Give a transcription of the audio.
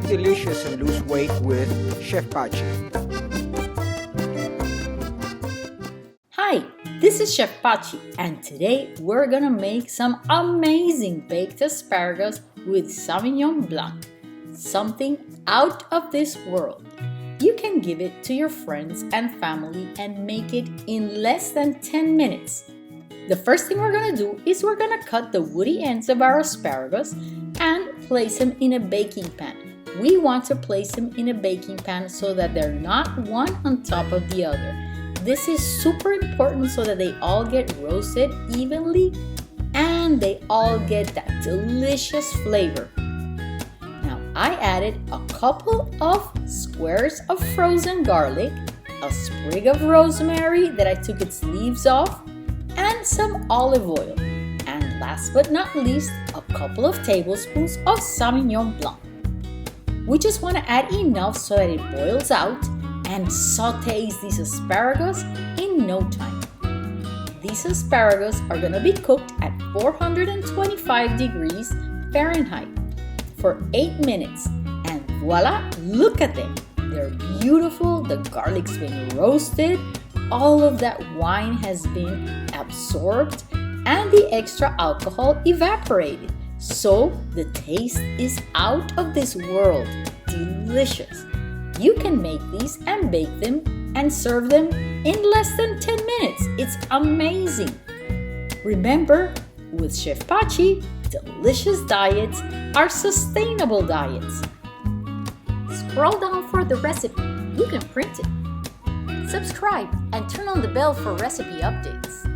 delicious and lose weight with Chef Pachi. Hi, this is Chef Pachi, and today we're gonna make some amazing baked asparagus with Sauvignon Blanc, something out of this world. You can give it to your friends and family and make it in less than 10 minutes. The first thing we're gonna do is we're gonna cut the woody ends of our asparagus and place them in a baking pan. We want to place them in a baking pan so that they're not one on top of the other. This is super important so that they all get roasted evenly and they all get that delicious flavor. Now I added a couple of squares of frozen garlic, a sprig of rosemary that I took its leaves off, and some olive oil. And last but not least, a couple of tablespoons of Sauvignon Blanc. We just want to add enough so that it boils out and sautés these asparagus in no time. These asparagus are going to be cooked at 425 degrees Fahrenheit for 8 minutes. And voila, look at them. They're beautiful, the garlic's been roasted, all of that wine has been absorbed, and the extra alcohol evaporated. So the taste is out of this world. Delicious. You can make these and bake them and serve them in less than 10 minutes. It's amazing. Remember, with Chef Pachi, delicious diets are sustainable diets. Scroll down for the recipe. You can print it. Subscribe and turn on the bell for recipe updates.